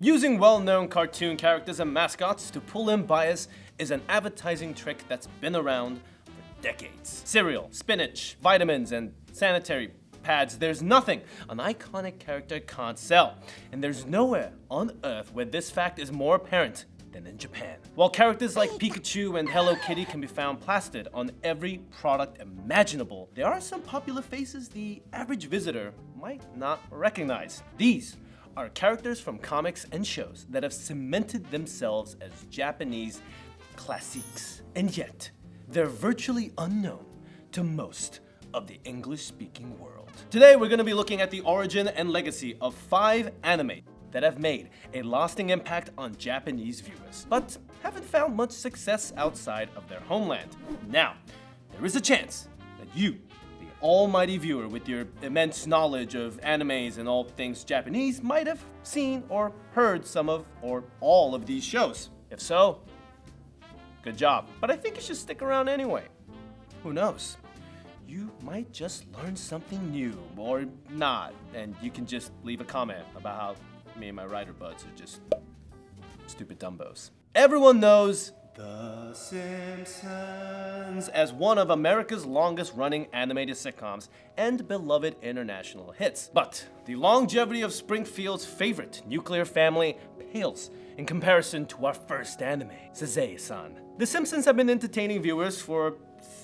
Using well-known cartoon characters and mascots to pull in bias is an advertising trick that's been around for decades. Cereal, spinach, vitamins, and sanitary pads, there's nothing an iconic character can't sell. And there's nowhere on Earth where this fact is more apparent than in Japan. While characters like Pikachu and Hello Kitty can be found plastered on every product imaginable, there are some popular faces the average visitor might not recognize. These are characters from comics and shows that have cemented themselves as Japanese classiques. And yet, they're virtually unknown to most of the English-speaking world. Today, we're going to be looking at the origin and legacy of 5 anime that have made a lasting impact on Japanese viewers, but haven't found much success outside of their homeland. Now, there is a chance that you, the almighty viewer with your immense knowledge of animes and all things Japanese, might have seen or heard some of or all of these shows. If so, good job. But I think you should stick around anyway. Who knows? You might just learn something new, or not, and you can just leave a comment about how me and my writer buds are just stupid dumbos. Everyone knows The Simpsons as one of America's longest running animated sitcoms and beloved international hits. But the longevity of Springfield's favorite nuclear family pales in comparison to our first anime, Sazae-san. The Simpsons have been entertaining viewers for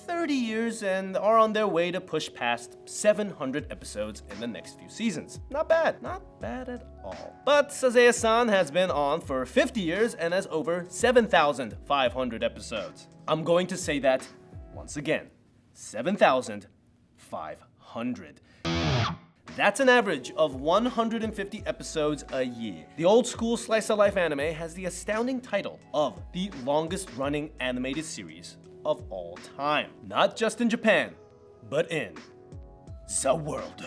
30 years and are on their way to push past 700 episodes in the next few seasons. Not bad at all. But Sazae-san has been on for 50 years and has over 7,500 episodes. I'm going to say that once again, 7,500. That's an average of 150 episodes a year. The old school slice of life anime has the astounding title of the longest running animated series of all time. Not just in Japan, but in the world.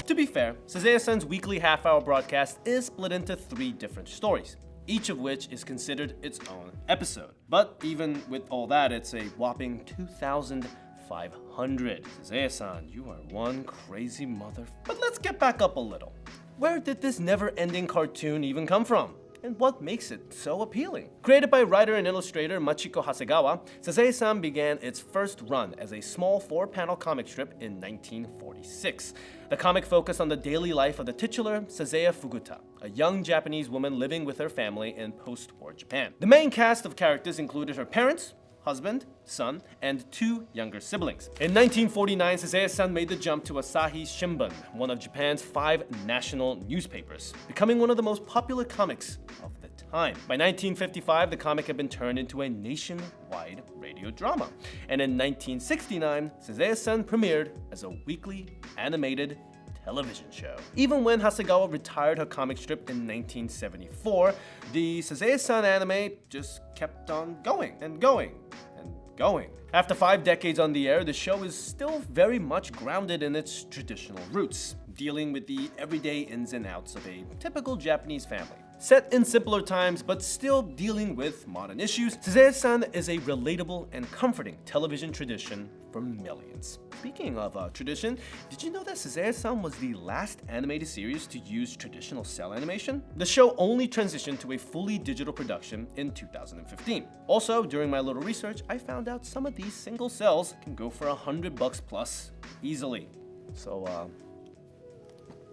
To be fair, Sazae-san's weekly half-hour broadcast is split into 3 different stories, each of which is considered its own episode. But even with all that, it's a whopping 2,500. Sazae-san, you are one crazy mother. But let's get back up a little. Where did this never-ending cartoon even come from? And what makes it so appealing? Created by writer and illustrator Machiko Hasegawa, Sazae-san began its first run as a small 4-panel comic strip in 1946. The comic focused on the daily life of the titular Sazae Fuguta, a young Japanese woman living with her family in post-war Japan. The main cast of characters included her parents, husband, son, and 2 younger siblings. In 1949, Sazae-san made the jump to Asahi Shimbun, one of Japan's 5 national newspapers, becoming one of the most popular comics of the time. By 1955, the comic had been turned into a nationwide radio drama, and in 1969, Sazae-san premiered as a weekly animated television show. Even when Hasegawa retired her comic strip in 1974, the Sazae-san anime just kept on going and going and going. After 5 decades on the air, the show is still very much grounded in its traditional roots, dealing with the everyday ins and outs of a typical Japanese family. Set in simpler times, but still dealing with modern issues, Sazae-san is a relatable and comforting television tradition for millions. Speaking of tradition, did you know that Sazae-san was the last animated series to use traditional cell animation? The show only transitioned to a fully digital production in 2015. Also, during my little research, I found out some of these single cells can go for $100 plus easily. So,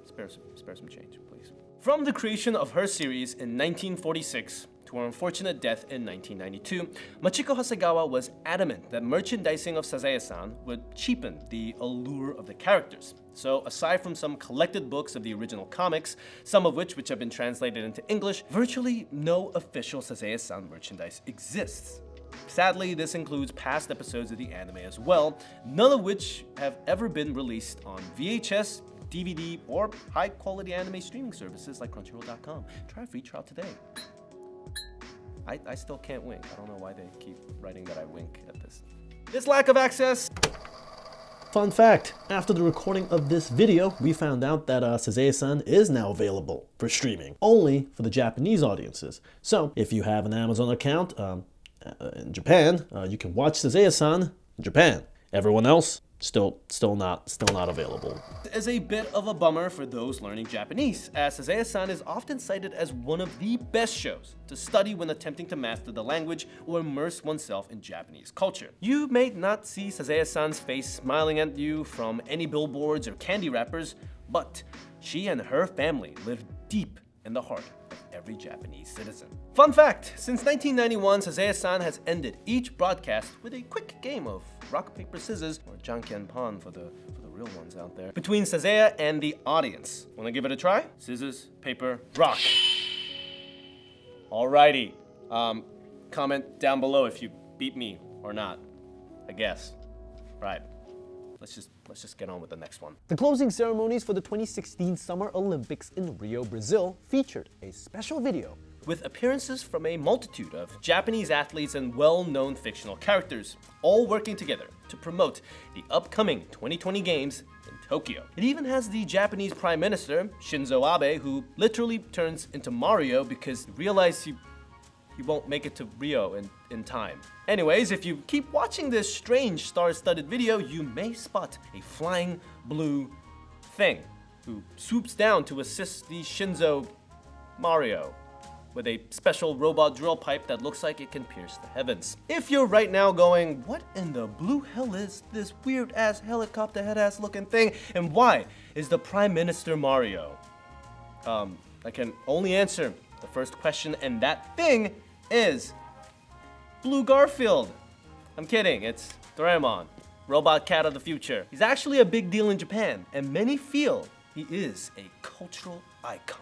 spare some change, please. From the creation of her series in 1946 to her unfortunate death in 1992, Machiko Hasegawa was adamant that merchandising of Sazae-san would cheapen the allure of the characters. So aside from some collected books of the original comics, some of which have been translated into English, virtually no official Sazae-san merchandise exists. Sadly, this includes past episodes of the anime as well, none of which have ever been released on VHS, DVD, or high-quality anime streaming services like Crunchyroll.com. Try a free trial today. I still can't wink. I don't know why they keep writing that I wink at this. This lack of access. Fun fact, after the recording of this video, we found out that Sazae-san is now available for streaming, only for the Japanese audiences. So, if you have an Amazon account in Japan, you can watch Sazae-san in Japan. Everyone else, Still not available. Is a bit of a bummer for those learning Japanese, as Sazaya-san is often cited as one of the best shows to study when attempting to master the language or immerse oneself in Japanese culture. You may not see Sazaya-san's face smiling at you from any billboards or candy wrappers, but she and her family live deep in the heart of every Japanese citizen. Fun fact, since 1991, Sazaya-san has ended each broadcast with a quick game of rock, paper, scissors, or janken-pan for the real ones out there, between Sazaya and the audience. Wanna give it a try? Scissors, paper, rock. Alrighty. Comment down below if you beat me or not, I guess. Right. Let's just get on with the next one. The closing ceremonies for the 2016 Summer Olympics in Rio, Brazil featured a special video with appearances from a multitude of Japanese athletes and well-known fictional characters, all working together to promote the upcoming 2020 Games in Tokyo. It even has the Japanese Prime Minister, Shinzo Abe, who literally turns into Mario because he realized he won't make it to Rio in time. Anyways, if you keep watching this strange star-studded video, you may spot a flying blue thing who swoops down to assist the Shinzo Mario with a special robot drill pipe that looks like it can pierce the heavens. If you're right now going, what in the blue hell is this weird-ass helicopter head-ass looking thing, and why is the Prime Minister Mario? I can only answer the first question, and that thing is Blue Garfield. I'm kidding, it's Doraemon, robot cat of the future. He's actually a big deal in Japan, and many feel he is a cultural icon.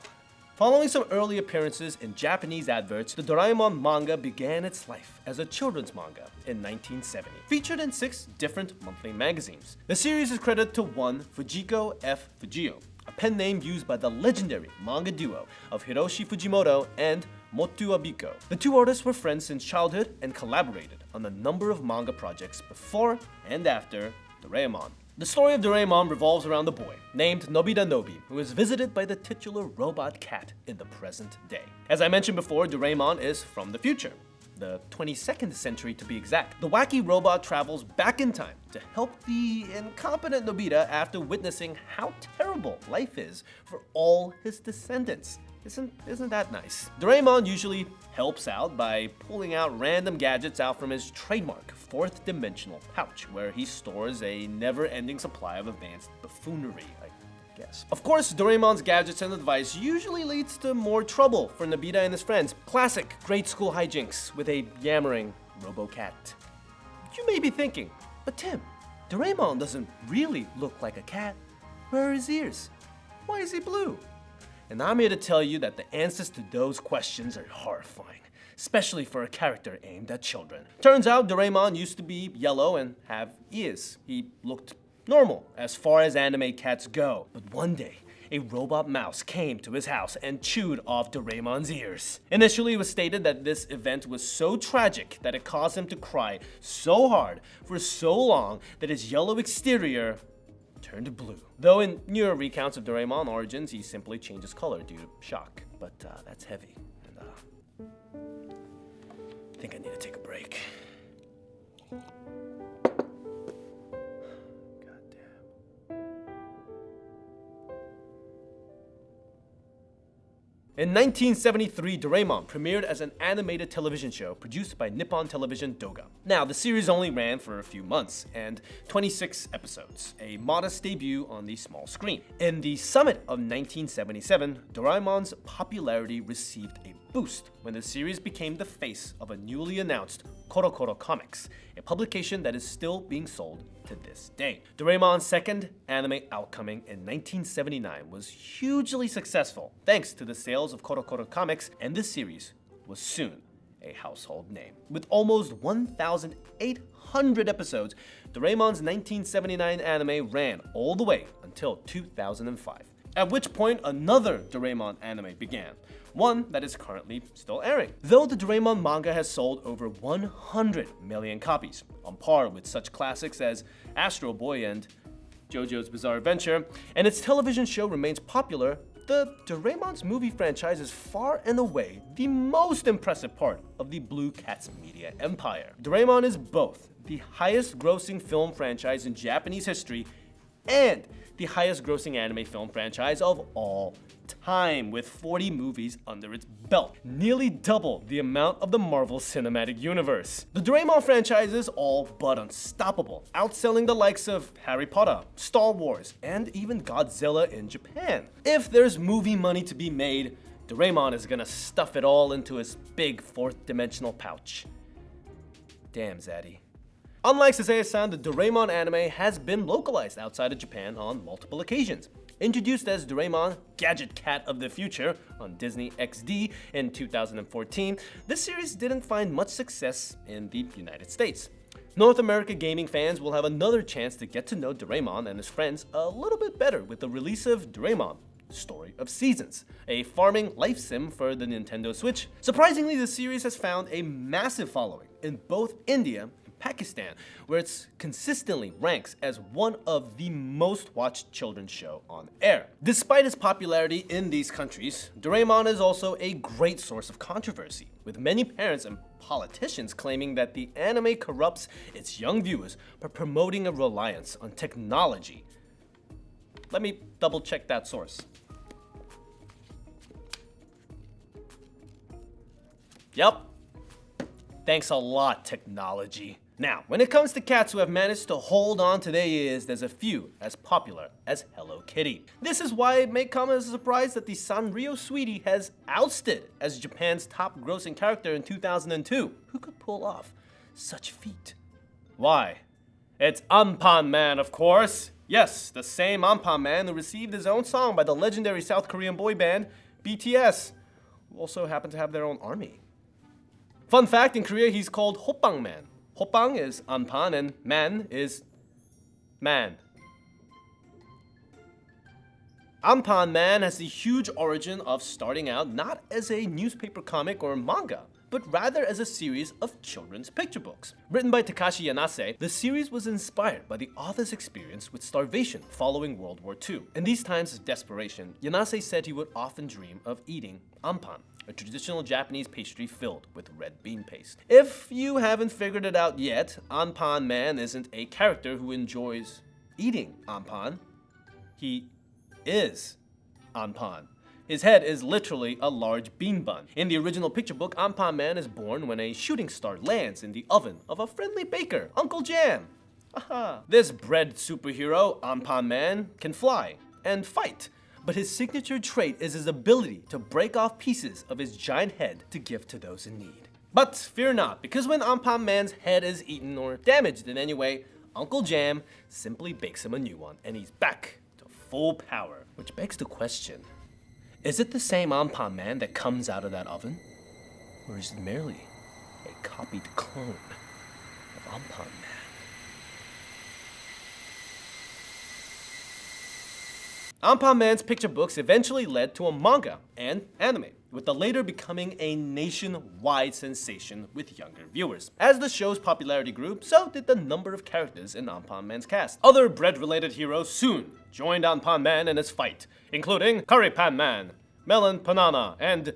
Following some early appearances in Japanese adverts, the Doraemon manga began its life as a children's manga in 1970, featured in 6 different monthly magazines. The series is credited to one Fujiko F. Fujio, a pen name used by the legendary manga duo of Hiroshi Fujimoto and Motu Abiko. The two artists were friends since childhood and collaborated on a number of manga projects before and after Doraemon. The story of Doraemon revolves around a boy named Nobita Nobi, who is visited by the titular robot cat in the present day. As I mentioned before, Doraemon is from the future, the 22nd century to be exact. The wacky robot travels back in time to help the incompetent Nobita after witnessing how terrible life is for all his descendants. Isn't that nice? Doraemon usually helps out by pulling out random gadgets out from his trademark 4th dimensional pouch, where he stores a never-ending supply of advanced buffoonery, I guess. Of course, Doraemon's gadgets and advice usually leads to more trouble for Nobita and his friends. Classic grade school hijinks with a yammering robo-cat. You may be thinking, but Tim, Doraemon doesn't really look like a cat. Where are his ears? Why is he blue? And I'm here to tell you that the answers to those questions are horrifying, especially for a character aimed at children. Turns out Doraemon used to be yellow and have ears. He looked normal as far as anime cats go. But one day, a robot mouse came to his house and chewed off Doraemon's ears. Initially, it was stated that this event was so tragic that it caused him to cry so hard for so long that his yellow exterior turned blue. Though in newer recounts of Doraemon origins, he simply changed his color due to shock. But that's heavy, and I think I need to take a break. In 1973, Doraemon premiered as an animated television show produced by Nippon Television Doga. Now, the series only ran for a few months and 26 episodes, a modest debut on the small screen. In the summit of 1977, Doraemon's popularity received a boost when the series became the face of a newly announced CoroCoro Comics, a publication that is still being sold to this day. Doraemon's second anime outcoming in 1979 was hugely successful thanks to the sales of CoroCoro Comics, and this series was soon a household name. With almost 1,800 episodes, Doraemon's 1979 anime ran all the way until 2005, at which point another Doraemon anime began, one that is currently still airing. Though the Doraemon manga has sold over 100 million copies, on par with such classics as Astro Boy and JoJo's Bizarre Adventure, and its television show remains popular the Doraemon's movie franchise is far and away the most impressive part of the Blue Cat's media empire. Doraemon is both the highest grossing film franchise in Japanese history and the highest grossing anime film franchise of all time, with 40 movies under its belt, nearly double the amount of the Marvel Cinematic Universe. The Doraemon franchise is all but unstoppable, outselling the likes of Harry Potter, Star Wars, and even Godzilla in Japan. If there's movie money to be made, Doraemon is gonna stuff it all into his big fourth-dimensional pouch. Damn, Zaddy. Unlike Sasaya-san, the Doraemon anime has been localized outside of Japan on multiple occasions. Introduced as Doraemon Gadget Cat of the Future on Disney XD in 2014, this series didn't find much success in the United States. North America gaming fans will have another chance to get to know Doraemon and his friends a little bit better with the release of Doraemon Story of Seasons, a farming life sim for the Nintendo Switch. Surprisingly, the series has found a massive following in both India and Pakistan, where it consistently ranks as one of the most watched children's show on air. Despite its popularity in these countries, Doraemon is also a great source of controversy, with many parents and politicians claiming that the anime corrupts its young viewers by promoting a reliance on technology. Let me double check that source. Yep. Thanks a lot, technology. Now, when it comes to cats who have managed to hold on to their ears, there's a few as popular as Hello Kitty. This is why it may come as a surprise that the Sanrio Sweetie has ousted as Japan's top grossing character in 2002. Who could pull off such feat? Why? It's Anpan Man, of course. Yes, the same Anpan Man who received his own song by the legendary South Korean boy band BTS, who also happen to have their own army. Fun fact, in Korea he's called Hoppang Man. Hoppang is Anpan and Man is man. Anpan Man has the huge origin of starting out not as a newspaper comic or manga, but rather as a series of children's picture books. Written by Takashi Yanase, the series was inspired by the author's experience with starvation following World War II. In these times of desperation, Yanase said he would often dream of eating anpan, a traditional Japanese pastry filled with red bean paste. If you haven't figured it out yet, Anpan Man isn't a character who enjoys eating anpan. He is anpan. His head is literally a large bean bun. In the original picture book, Anpan Man is born when a shooting star lands in the oven of a friendly baker, Uncle Jam. Aha. This bread superhero, Anpan Man, can fly and fight, but his signature trait is his ability to break off pieces of his giant head to give to those in need. But fear not, because when Anpan Man's head is eaten or damaged in any way, Uncle Jam simply bakes him a new one, and he's back to full power. Which begs the question, is it the same Anpan Man that comes out of that oven? Or is it merely a copied clone of Anpan Man? Anpan Man's picture books eventually led to a manga and anime, with the later becoming a nationwide sensation with younger viewers. As the show's popularity grew, so did the number of characters in Anpan Man's cast. Other bread-related heroes soon joined Anpan Man in his fight, including Curry Pan Man, Melon Banana, and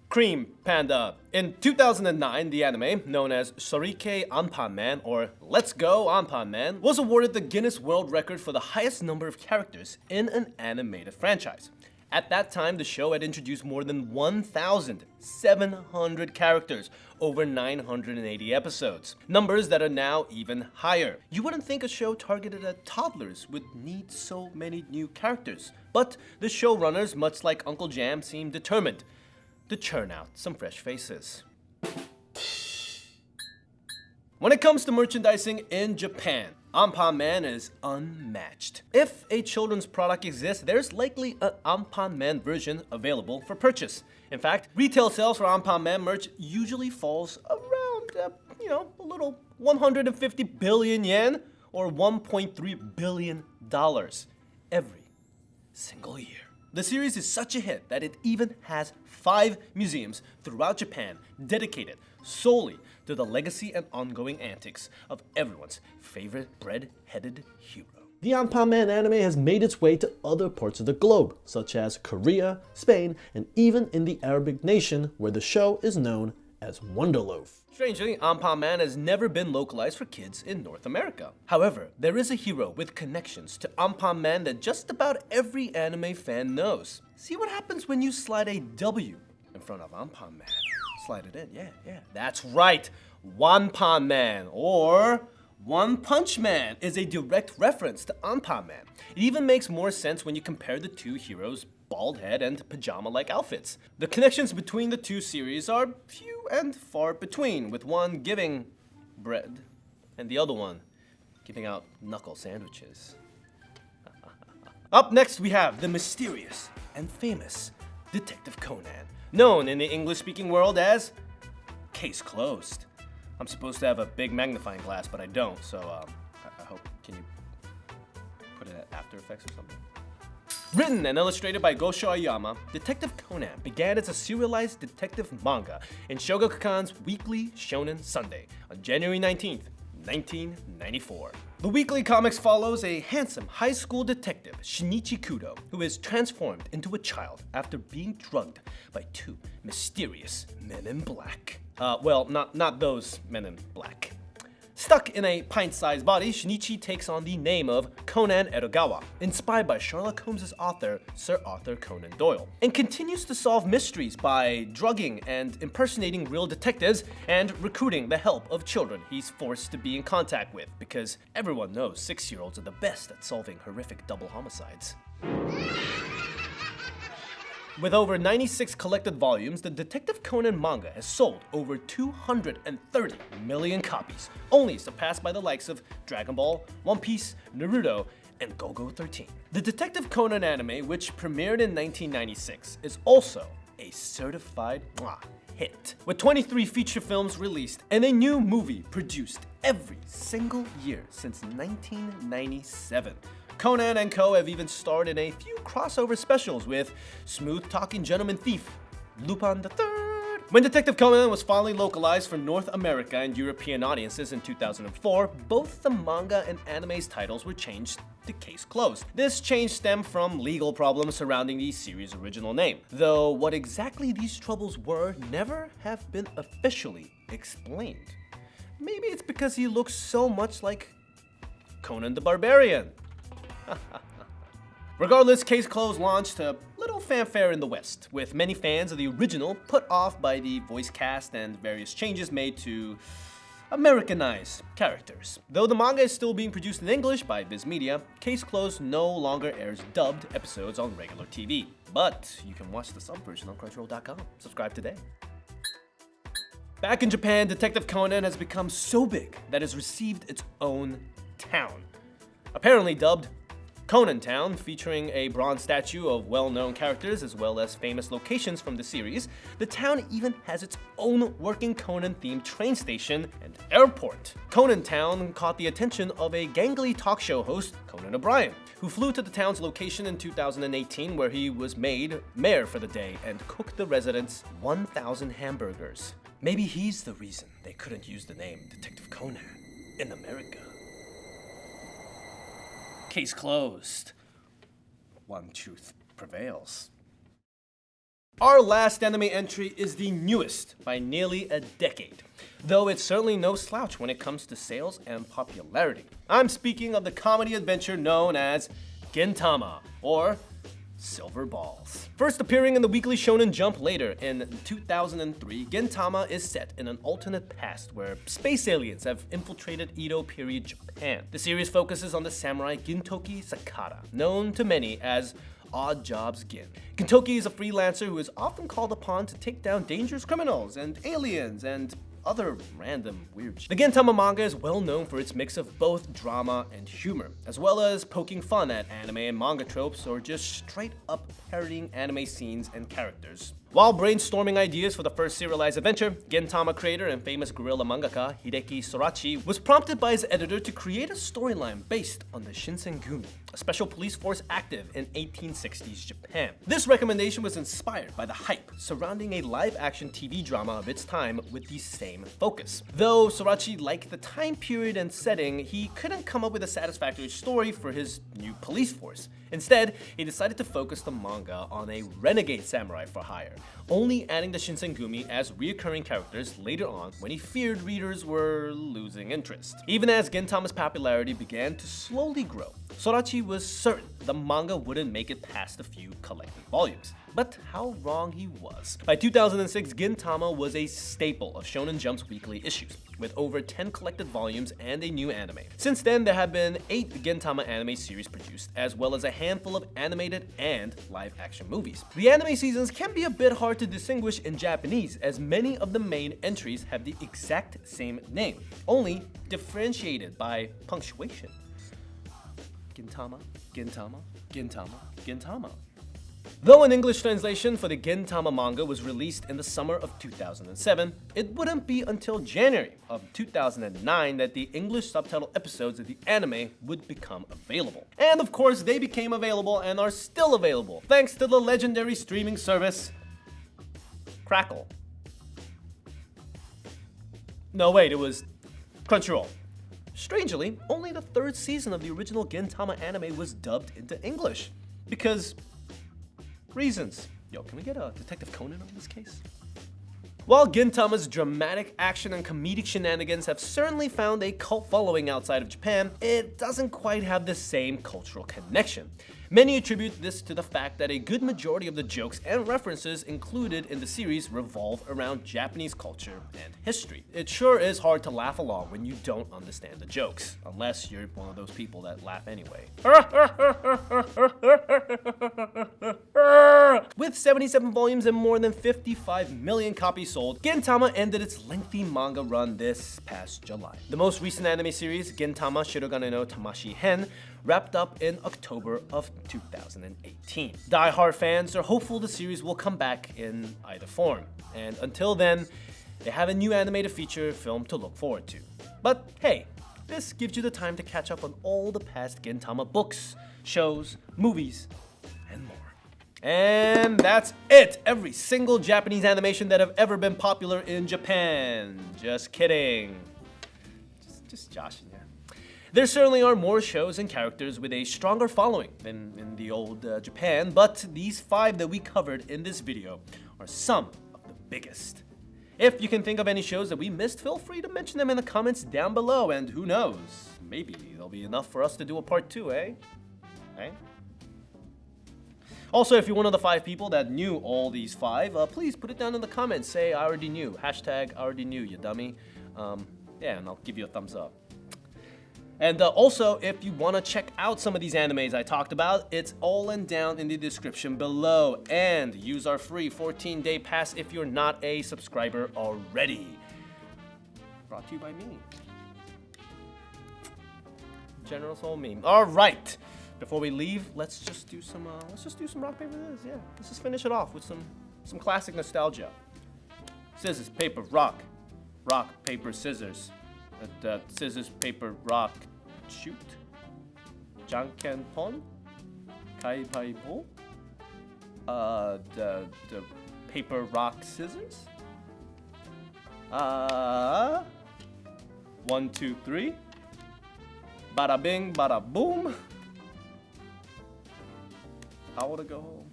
Cream Panda. In 2009, the anime, known as Sorike Anpan Man or Let's Go Anpan Man, was awarded the Guinness World Record for the highest number of characters in an animated franchise. At that time, the show had introduced more than 1,700 characters over 980 episodes, numbers that are now even higher. You wouldn't think a show targeted at toddlers would need so many new characters, but the showrunners, much like Uncle Jam, seemed determined to churn out some fresh faces. When it comes to merchandising in Japan, Anpan Man is unmatched. If a children's product exists, there's likely an Anpan Man version available for purchase. In fact, retail sales for Anpan Man merch usually falls around, a little 150 billion yen or $1.3 billion every single year. The series is such a hit that it even has 5 museums throughout Japan dedicated solely to the legacy and ongoing antics of everyone's favorite bread-headed hero. The Anpan Man anime has made its way to other parts of the globe, such as Korea, Spain, and even in the Arabic nation where the show is known as Wonderloaf. Strangely, Anpan Man has never been localized for kids in North America. However, there is a hero with connections to Anpan Man that just about every anime fan knows. See what happens when you slide a W in front of Anpan Man. Slide it in, yeah. That's right, Wanpan Man, or One Punch Man is a direct reference to Anpan Man. It even makes more sense when you compare the two heroes' bald head and pajama-like outfits. The connections between the two series are few and far between, with one giving bread and the other one giving out knuckle sandwiches. Up next we have the mysterious and famous Detective Conan, known in the English-speaking world as Case Closed. I'm supposed to have a big magnifying glass, but I don't, so I hope, can you put it at After Effects or something? Written and illustrated by Gosho Aoyama, Detective Conan began as a serialized detective manga in Shogakukan's Weekly Shonen Sunday on January 19th, 1994. The weekly comics follows a handsome high school detective, Shinichi Kudo, who is transformed into a child after being drugged by two mysterious men in black. Well, not those men in black. Stuck in a pint-sized body, Shinichi takes on the name of Conan Edogawa, inspired by Sherlock Holmes' author, Sir Arthur Conan Doyle, and continues to solve mysteries by drugging and impersonating real detectives and recruiting the help of children he's forced to be in contact with, because everyone knows 6-year-olds are the best at solving horrific double homicides. With over 96 collected volumes, the Detective Conan manga has sold over 230 million copies, only surpassed by the likes of Dragon Ball, One Piece, Naruto, and Go-Go 13. The Detective Conan anime, which premiered in 1996, is also a certified hit, with 23 feature films released and a new movie produced every single year since 1997. Conan and Co. have even starred in a few crossover specials with smooth-talking gentleman thief, Lupin III. When Detective Conan was finally localized for North America and European audiences in 2004, both the manga and anime's titles were changed to Case Closed. This change stemmed from legal problems surrounding the series' original name, though what exactly these troubles were never have been officially explained. Maybe it's because he looks so much like Conan the Barbarian. Regardless, Case Closed launched to little fanfare in the West, with many fans of the original put off by the voice cast and various changes made to Americanize characters. Though the manga is still being produced in English by Viz Media, Case Closed no longer airs dubbed episodes on regular TV. But you can watch the sub version on Crunchyroll.com. Subscribe today. Back in Japan, Detective Conan has become so big that it's received its own town. Apparently dubbed Conan Town, featuring a bronze statue of well-known characters as well as famous locations from the series, the town even has its own working Conan-themed train station and airport. Conan Town caught the attention of a gangly talk show host, Conan O'Brien, who flew to the town's location in 2018 where he was made mayor for the day and cooked the residents 1,000 hamburgers. Maybe he's the reason they couldn't use the name Detective Conan in America. Case closed. One truth prevails. Our last anime entry is the newest by nearly a decade, though it's certainly no slouch when it comes to sales and popularity. I'm speaking of the comedy adventure known as Gintama, or Silver Balls. First appearing in the Weekly Shonen Jump later in 2003, Gintama is set in an alternate past where space aliens have infiltrated Edo period Japan. The series focuses on the samurai Gintoki Sakata, known to many as Odd Jobs Gin. Gintoki is a freelancer who is often called upon to take down dangerous criminals and aliens and other random weird shit. The Gintama manga is well known for its mix of both drama and humor, as well as poking fun at anime and manga tropes or just straight up parodying anime scenes and characters. While brainstorming ideas for the first serialized adventure, Gintama creator and famous guerrilla mangaka Hideki Sorachi was prompted by his editor to create a storyline based on the Shinsengumi, a special police force active in 1860s Japan. This recommendation was inspired by the hype surrounding a live-action TV drama of its time with the same focus. Though Sorachi liked the time period and setting, he couldn't come up with a satisfactory story for his new police force. Instead, he decided to focus the manga on a renegade samurai for hire, only adding the Shinsengumi as recurring characters later on when he feared readers were losing interest. Even as Gintama's popularity began to slowly grow, Sorachi was certain the manga wouldn't make it past a few collected volumes. But how wrong he was. By 2006, Gintama was a staple of Shonen Jump's weekly issues, with over 10 collected volumes and a new anime. Since then, there have been 8 Gintama anime series produced, as well as a handful of animated and live-action movies. The anime seasons can be a bit hard to distinguish in Japanese, as many of the main entries have the exact same name, only differentiated by punctuation. Gintama, Gintama, Gintama, Gintama. Though an English translation for the Gintama manga was released in the summer of 2007, it wouldn't be until January of 2009 that the English subtitle episodes of the anime would become available. And of course, they became available and are still available, thanks to the legendary streaming service Crackle. No, wait, it was Crunchyroll. Strangely, only the 3rd season of the original Gintama anime was dubbed into English, because reasons. Yo, can we get a Detective Conan on this case? While Gintama's dramatic action and comedic shenanigans have certainly found a cult following outside of Japan, it doesn't quite have the same cultural connection. Many attribute this to the fact that a good majority of the jokes and references included in the series revolve around Japanese culture and history. It sure is hard to laugh along when you don't understand the jokes, unless you're one of those people that laugh anyway. With 77 volumes and more than 55 million copies sold, Gintama ended its lengthy manga run this past July. The most recent anime series, Gintama Shirogane no Tamashi Hen, wrapped up in October of 2018. Die-hard fans are hopeful the series will come back in either form, and until then, they have a new animated feature film to look forward to. But hey, this gives you the time to catch up on all the past Gintama books, shows, movies, and more. And that's it! Every single Japanese animation that have ever been popular in Japan. Just kidding. Just joshing you. There certainly are more shows and characters with a stronger following than in the old Japan, but these 5 that we covered in this video are some of the biggest. If you can think of any shows that we missed, feel free to mention them in the comments down below, and who knows, maybe there'll be enough for us to do a part 2, eh? Eh? Also, if you're one of the 5 people that knew all these 5, please put it down in the comments. Say, I already knew. Hashtag, I already knew, you dummy. Yeah, and I'll give you a thumbs up. And also, if you want to check out some of these animes I talked about, it's all down in the description below. And use our free 14-day pass if you're not a subscriber already. Brought to you by me. General Soul Meme. All right. Before we leave, let's just do some rock paper scissors. Yeah, let's just finish it off with some classic nostalgia. Scissors, paper, rock. Rock, paper, scissors. Scissors, paper, rock, shoot. Janken pon. Kai pai po. The paper, rock, scissors. 1, 2, 3. Bada bing, bada boom. I want to go home.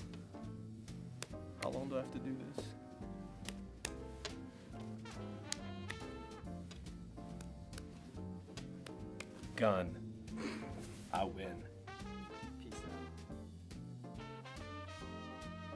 How long do I have to do this? Gun. I win.